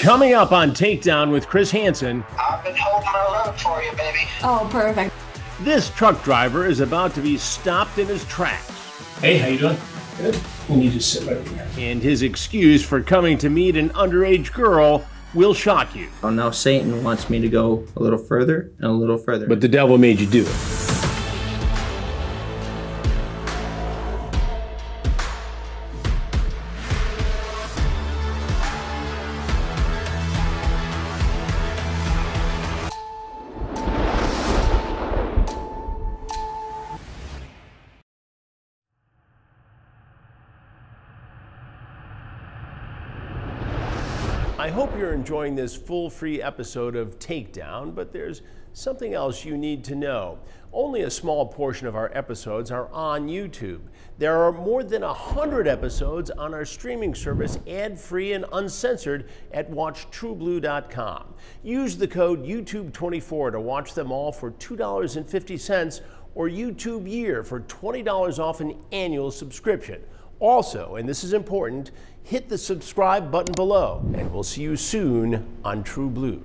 Coming up on Takedown with Chris Hansen. I've been holding my load for you, baby. Oh, perfect. This truck driver is about to be stopped in his tracks. Hey, how you doing? Good. You need to sit right over here. And his excuse for coming to meet an underage girl will shock you. Oh, now Satan wants me to go a little further and a little further. But the devil made you do it. I hope you're enjoying this full free episode of Takedown, but there's something else you need to know. Only a small portion of our episodes are on YouTube. There are more than 100 episodes on our streaming service, ad-free and uncensored at watchtruBlu.com. Use the code YouTube24 to watch them all for $2.50 or YouTube Year for $20 off an annual subscription. Also, and this is important, hit the subscribe button below, and we'll see you soon on TruBlu.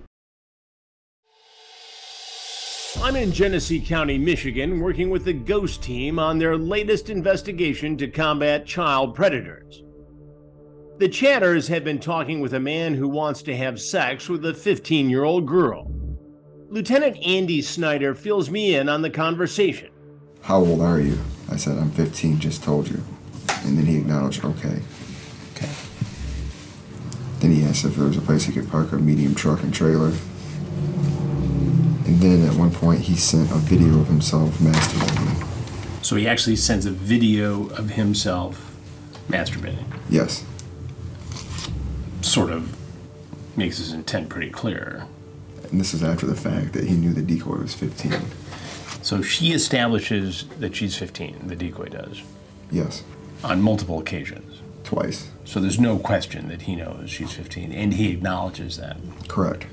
I'm in Genesee County, Michigan, working with the Ghost team on their latest investigation to combat child predators. The chatters have been talking with a man who wants to have sex with a 15-year-old girl. Lieutenant Andy Snyder fills me in on the conversation. How old are you? I said, I'm 15, just told you. And then he acknowledged, okay. Then he asked if there was a place he could park a medium truck and trailer. And then at one point he sent a video of himself masturbating. So he actually sends a video of himself masturbating. Yes. Sort of makes his intent pretty clear. And this is after the fact that he knew the decoy was 15. So she establishes that she's 15, the decoy does. Yes. On multiple occasions. Twice. So there's no question that he knows she's 15, and he acknowledges that. Correct.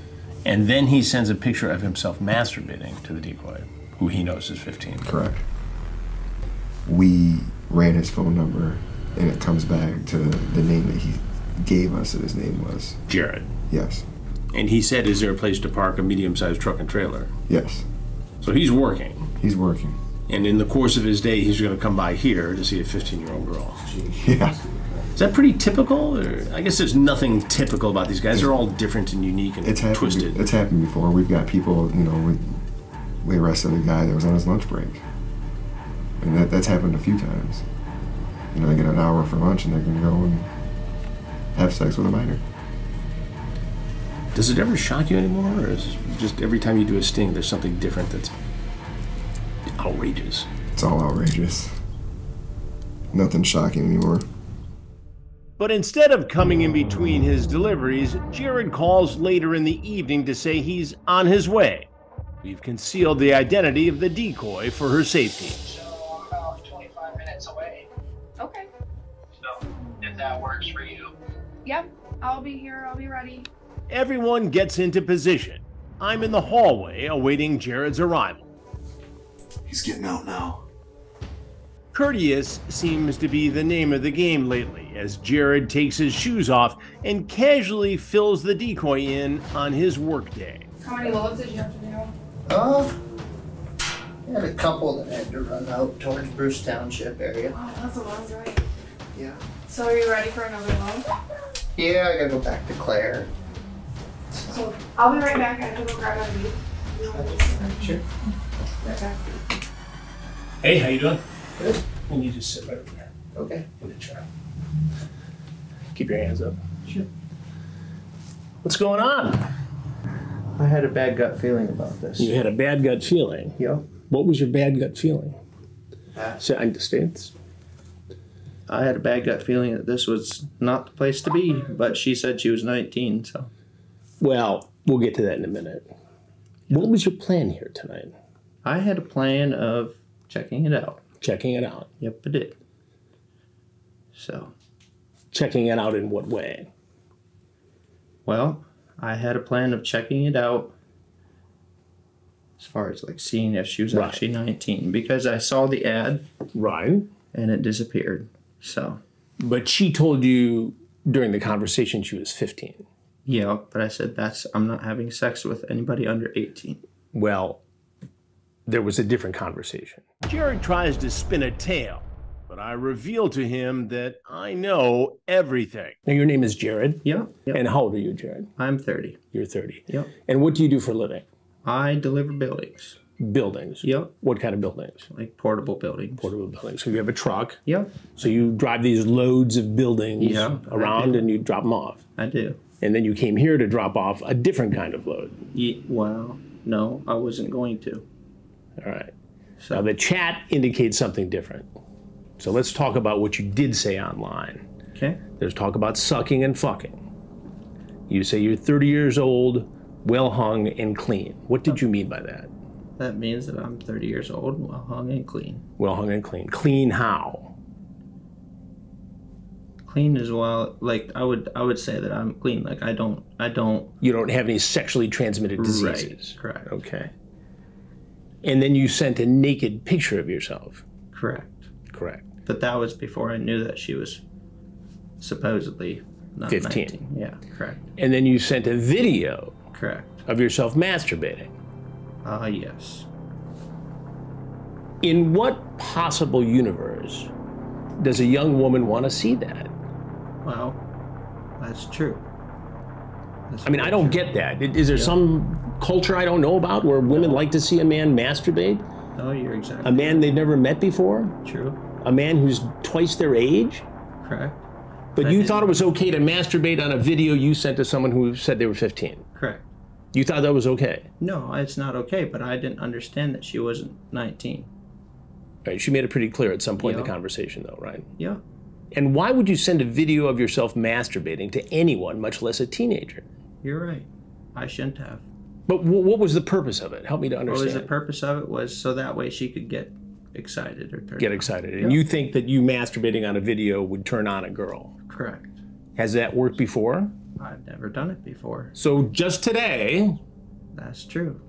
And then he sends a picture of himself masturbating to the decoy, who he knows is 15. Correct. We ran his phone number, and it comes back to the name that he gave us that his name was. Jared. Yes. And he said, is there a place to park a medium-sized truck and trailer? Yes. So he's working. He's working. And in the course of his day, he's going to come by here to see a 15-year-old girl. Yeah. Is that pretty typical? Or I guess there's nothing typical about these guys. They're all different and unique and twisted. It's happened before. We've got people, you know, we arrested a guy that was on his lunch break. And that's happened a few times. You know, they get an hour for lunch and they're going to go and have sex with a minor. Does it ever shock you anymore? Or is it just every time you do a sting, there's something different that's outrageous? It's all outrageous. Nothing shocking anymore. But instead of coming in between his deliveries, Jared calls later in the evening to say he's on his way. We've concealed the identity of the decoy for her safety. So I'm about 25 minutes away. Okay. So if that works for you. Yep. I'll be here. I'll be ready. Everyone gets into position. I'm in the hallway awaiting Jared's arrival. He's getting out now. Courteous seems to be the name of the game lately, as Jared takes his shoes off and casually fills the decoy in on his workday. How many loads did you have to do? I had a couple that had to run out towards Bruce Township area. Wow, that's a lot, right? Yeah. So are you ready for another load? Yeah, I gotta go back to Claire. So I'll be right back. I have to go grab a beat. Sure. Right back. Hey, how you doing? Good. You need to sit right over there Okay. in the chair. Keep your hands up. Sure. What's going on? I had a bad gut feeling about this. You had a bad gut feeling. Yeah. What was your bad gut feeling? So I understand. I had a bad gut feeling that this was not the place to be, but she said she was 19, so. Well, we'll get to that in a minute. What was your plan here tonight? I had a plan of checking it out. Checking it out. Yep, I did. So. Checking it out in what way? Well, I had a plan of checking it out as far as like seeing if she was actually 19, because I saw the ad. Right. And it disappeared. So. But she told you during the conversation she was 15. Yeah, but I said I'm not having sex with anybody under 18. Well, there was a different conversation. Jared tries to spin a tale, but I reveal to him that I know everything. Now, your name is Jared? Yeah. Yep. And how old are you, Jared? I'm 30. You're 30. Yep. And what do you do for a living? I deliver buildings. Buildings? Yep. What kind of buildings? Like portable buildings. Portable buildings. So you have a truck? Yep. So you drive these loads of buildings around and you drop them off? I do. And then you came here to drop off a different kind of load? Well, no, I wasn't going to. All right. So now the chat indicates something different. So let's talk about what you did say online. Okay. There's talk about sucking and fucking. You say you're 30 years old, well hung and clean. What did you mean by that? That means that I'm 30 years old and well hung and clean. Well hung and clean. Clean how? Clean as well. Like I would say that I'm clean. Like I don't. You don't have any sexually transmitted diseases. Right. Correct. Okay. And then you sent a naked picture of yourself. Correct. Correct. But that was before I knew that she was supposedly not 15. 19. Yeah, correct. And then you sent a video Correct. of yourself masturbating. Yes. In what possible universe does a young woman want to see that? Well, that's true. I mean, I don't get that. Is there some culture I don't know about where women like to see a man masturbate? No, you're exactly A man they've never met before? true. A man who's twice their age? Correct. But you thought it was okay to masturbate on a video you sent to someone who said they were 15? Correct. You thought that was okay? No, it's not okay, but I didn't understand that she wasn't 19. Right, she made it pretty clear at some point in the conversation, though, right? Yeah. And why would you send a video of yourself masturbating to anyone, much less a teenager? You're right. I shouldn't have. But what was the purpose of it? Help me to understand. What was the purpose of it? Was so that way she could get excited or turn Get on. excited. And you think that you masturbating on a video would turn on a girl? Correct. Has that worked before? I've never done it before. So just today, That's true.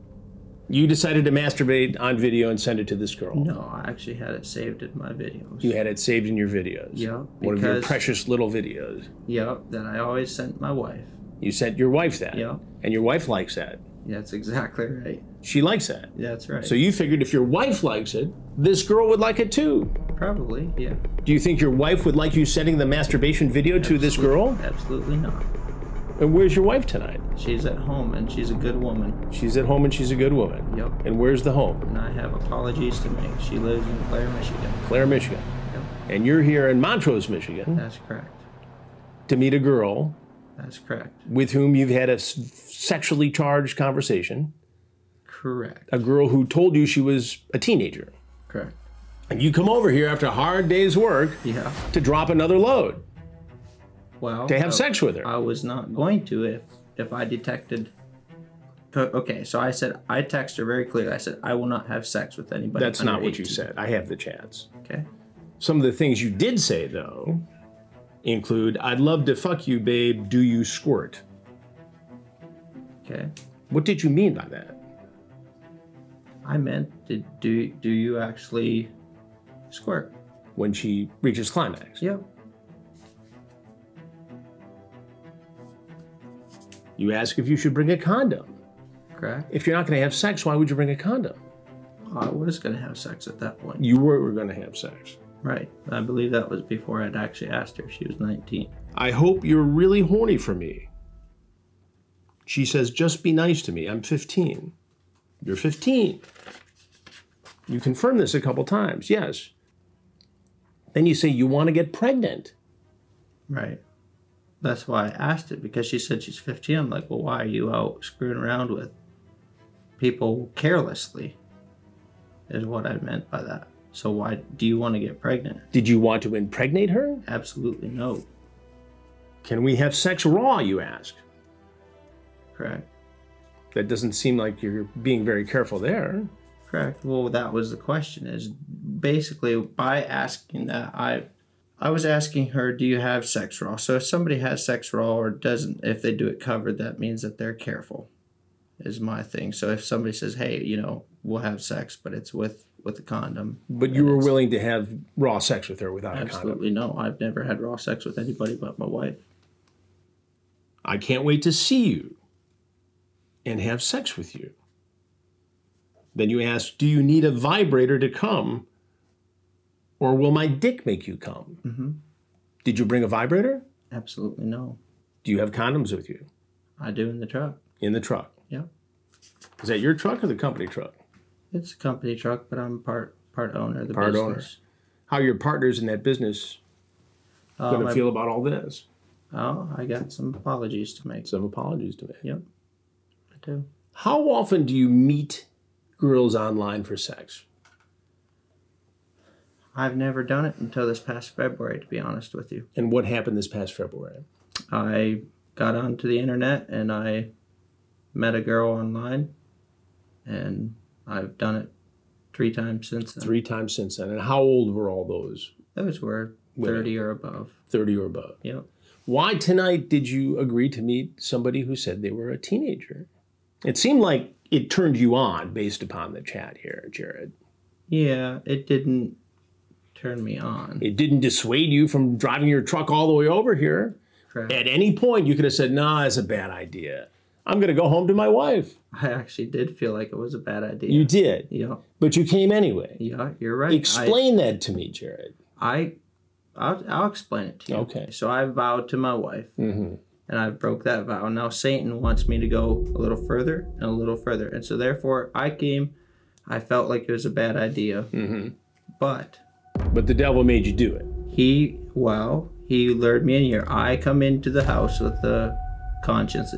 you decided to masturbate on video and send it to this girl? No, I actually had it saved in my videos. You had it saved in your videos? Yeah, One of your because- precious little videos. Yep, that I always sent my wife. You sent your wife that? Yeah. And your wife likes that? That's exactly right. She likes that? That's right. So you figured if your wife likes it, this girl would like it too. Probably, yeah. Do you think your wife would like you sending the masturbation video to this girl? Absolutely not. And where's your wife tonight? She's at home and she's a good woman. She's at home and she's a good woman. Yep. And where's the home? And I have apologies to make. She lives in Clare, Michigan. Clare, Michigan. Yep. And you're here in Montrose, Michigan That's correct. to meet a girl That's correct. with whom you've had a sexually charged conversation. Correct. A girl who told you she was a teenager. Correct. And you come over here after a hard day's work Yeah. to drop another load, Well, to have sex with her. I was not going to if I detected. Okay, so I said, I texted her very clearly. I said, I will not have sex with anybody. That's under not what you 18. said. I have the chats. Okay. Some of the things you did say, though, include, I'd love to fuck you, babe. Do you squirt? Okay. What did you mean by that? I meant, do you actually squirt? When she reaches climax. Yep. You ask if you should bring a condom. Correct. If you're not going to have sex, why would you bring a condom? I was going to have sex at that point. You were going to have sex. Right. I believe that was before I'd actually asked her if she was 19. I hope you're really horny for me. She says, just be nice to me. I'm 15. You're 15. You confirmed this a couple times. Yes. Then you say you want to get pregnant. Right. That's why I asked it, because she said she's 15. I'm like, well, why are you out screwing around with people carelessly, is what I meant by that. So why do you want to get pregnant? Did you want to impregnate her? Absolutely no. Can we have sex raw, you ask? Correct. That doesn't seem like you're being very careful there. Correct. Well, that was the question, is basically by asking that, I was asking her, do you have sex raw? So if somebody has sex raw or doesn't, if they do it covered, that means that they're careful, is my thing. So if somebody says, hey, you know, we'll have sex, but it's with a condom. But you were willing to have raw sex with her without a condom? Absolutely no. I've never had raw sex with anybody but my wife. I can't wait to see you and have sex with you. Then you ask, do you need a vibrator to come, or will my dick make you come? Mm-hmm. Did you bring a vibrator? Absolutely no. Do you have condoms with you? I do in the truck. In the truck? Yep. Is that your truck or the company truck? It's a company truck, but I'm part owner of the Part business. owner. How are your partners in that business going to feel about all this? Oh, I got some apologies to make. Some apologies to make. Yep, I do. How often do you meet girls online for sex? I've never done it until this past February, to be honest with you. And what happened this past February? I got onto the internet and I met a girl online, and I've done it 3 times since then. 3 times since then. And how old were all those? Those were 30 or above. 30 or above. Yep. Why tonight did you agree to meet somebody who said they were a teenager? It seemed like it turned you on based upon the chat here, Jared. Yeah, it didn't turn me on. It didn't dissuade you from driving your truck all the way over here. Correct. At any point, you could have said, nah, it's a bad idea. I'm going to go home to my wife. I actually did feel like it was a bad idea. You did. Yeah. But you came anyway. Yeah, you're right. Explain that to me, Jared. I'll explain it to you. Okay. So I vowed to my wife, and I broke that vow. Now Satan wants me to go a little further and a little further. And so therefore I felt like it was a bad idea. But the devil made you do it. he lured me in here. I come into the house with the conscience.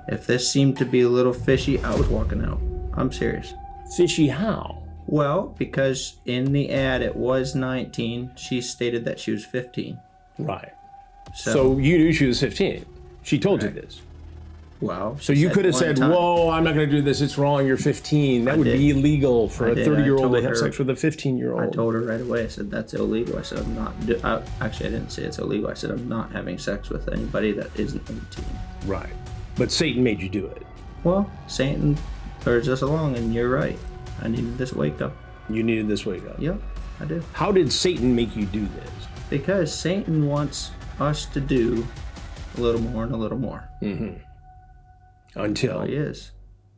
If this seemed to be a little fishy, I was walking out. I'm serious. Fishy how? Well, because in the ad it was 19, she stated that she was 15. Right. So you knew she was 15. She told you this. Well, So you could have said, whoa, I'm not going to do this. It's wrong. You're 15. That would be illegal for a 30-year-old to have sex with a 15-year-old. I told her right away. I said, that's illegal. I said, I'm not. Actually, I didn't say it's illegal. I said, I'm not having sex with anybody that isn't 18. Right. But Satan made you do it. Well, Satan urged us along, and you're right. I needed this wake up. You needed this wake up. Yep, I do. How did Satan make you do this? Because Satan wants us to do a little more and a little more. Until? Oh, he is.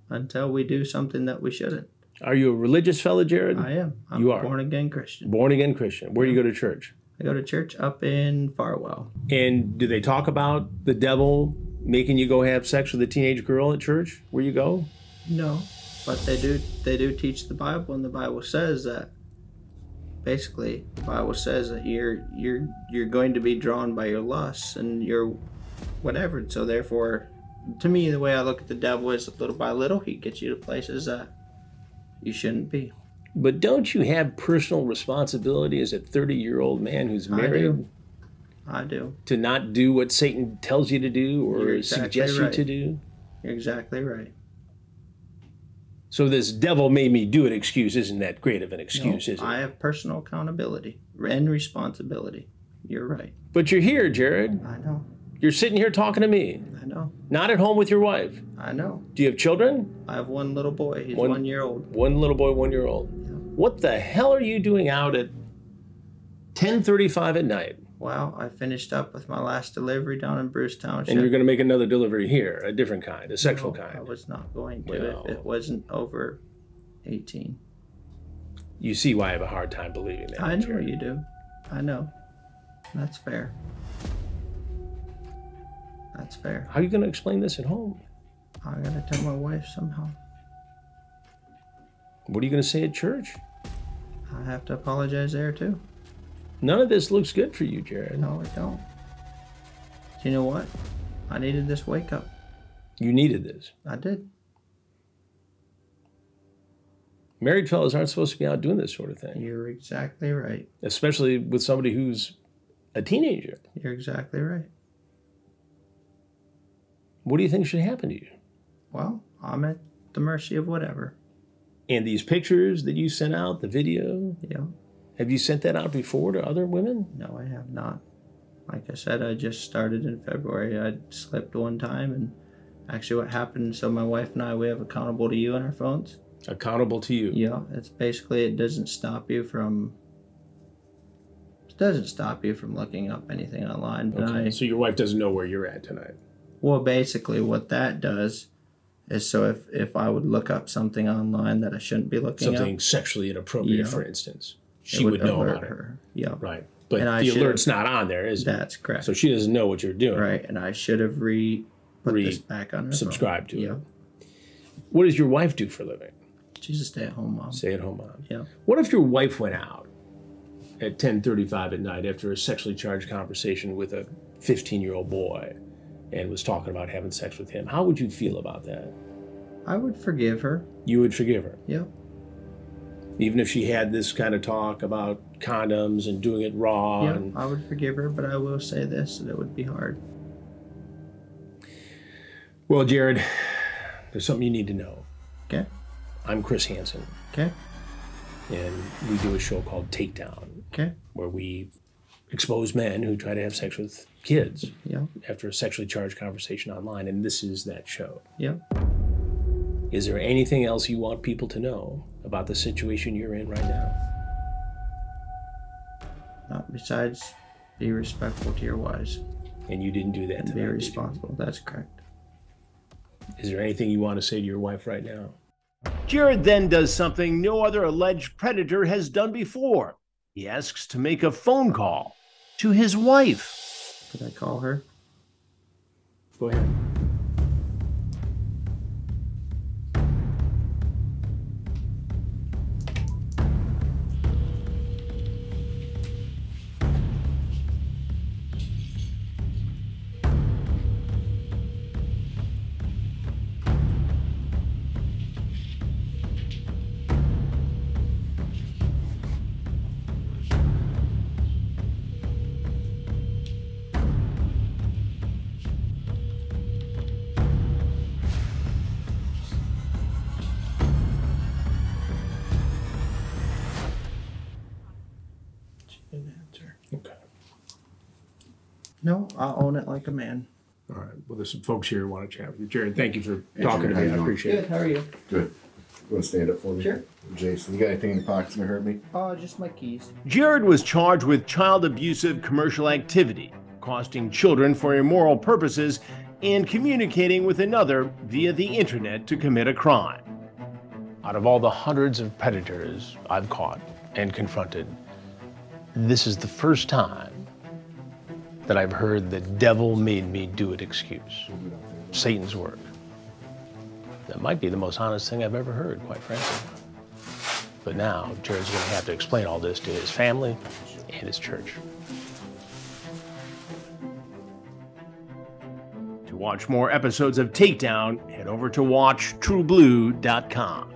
Until we do something that we shouldn't. Are you a religious fella, Jared? I am. I'm You a are. born-again Christian. Born-again Christian. Where do you go to church? I go to church up in Farwell. And do they talk about the devil making you go have sex with a teenage girl at church where you go? No, but they do teach the Bible, and the Bible says that basically the Bible says that you're going to be drawn by your lusts and your whatever. So therefore, to me, the way I look at the devil is little by little he gets you to places that you shouldn't be. But don't you have personal responsibility as a 30-year-old man who's married? I do. To not do what Satan tells you to do or You're exactly suggests you right. to do? You're exactly right. So this devil made me do it excuse isn't that great of an excuse, No, is it? I have personal accountability and responsibility. You're right. But you're here, Jared. I know. You're sitting here talking to me. I know. Not at home with your wife. I know. Do you have children? I have one little boy. He's One- 1 year old. One little boy, 1 year old. What the hell are you doing out at 10:35 at night? Well, I finished up with my last delivery down in Bruce Township. And you're going to make another delivery here, a different kind, a sexual No, kind. I was not going to Well. if it wasn't over 18. You see why I have a hard time believing that. I know Jared. you do. I know. That's fair. That's fair. How are you going to explain this at home? I gotta tell my wife somehow. What are you going to say at church? I have to apologize there too. None of this looks good for you, Jared. No, I don't. You know what? I needed this wake up. You needed this. I did. Married fellas aren't supposed to be out doing this sort of thing, You're exactly right. especially with somebody who's a teenager. You're exactly right. What do you think should happen to you? Well, I'm at the mercy of whatever. And these pictures that you sent out, the video, Yeah. have you sent that out before to other women? No, I have not. Like I said, I just started in February. I slipped one time, and actually what happened, so my wife and I, we have accountable to you on our phones. Accountable to you. Yeah, it's basically, it doesn't stop you from looking up anything online. But Okay. So your wife doesn't know where you're at tonight. Well, basically what that does is, so if I would look up something online that I shouldn't be looking Something up, sexually inappropriate, Yeah. for instance, it she would know alert about it. her. Yeah. Right. But And I the should've- alert's not on there, is it? That's correct. So she doesn't know what you're doing. Right, and I should have put this back on her Subscribe phone. to Yeah. it. What does your wife do for a living? She's a stay-at-home mom. Stay-at-home mom. Yeah. What if your wife went out at 10:35 at night after a sexually charged conversation with a 15-year-old boy and was talking about having sex with him? How would you feel about that? I would forgive her. You would forgive her? Yeah. Even if she had this kind of talk about condoms and doing it raw? Yeah, And I would forgive her, but I will say this, that it would be hard. Well, Jared, there's something you need to know. Okay? I'm Chris Hansen, Okay? and we do a show called Takedown, Okay? where we expose men who try to have sex with kids Yeah. after a sexually charged conversation online, and this is that show. Yeah. Is there anything else you want people to know about the situation you're in right now? Not besides be respectful to your wives And you didn't do that and tonight, be did you? responsible. That's correct. Is there anything you want to say to your wife right now? Jared then does something no other alleged predator has done before. He asks to make a phone call to his wife. Could I call her? Go ahead. She didn't answer. Okay. No, I'll own it like a man. All right. Well, there's some folks here who want to chat with you. Jared, thank you for Hey, talking Jared, to how me. you I doing? appreciate it. How are you? Good. You want to stand up for me? Sure. Jason, you got anything in your pockets that hurt me? Oh, just my keys. Jared was charged with child abusive commercial activity, costing children for immoral purposes, and communicating with another via the internet to commit a crime. Out of all the hundreds of predators I've caught and confronted, this is the first time that I've heard the devil made me do it excuse. Satan's work. That might be the most honest thing I've ever heard, quite frankly. But now, Jared's going to have to explain all this to his family and his church. To watch more episodes of Takedown, head over to watchtrueblue.com.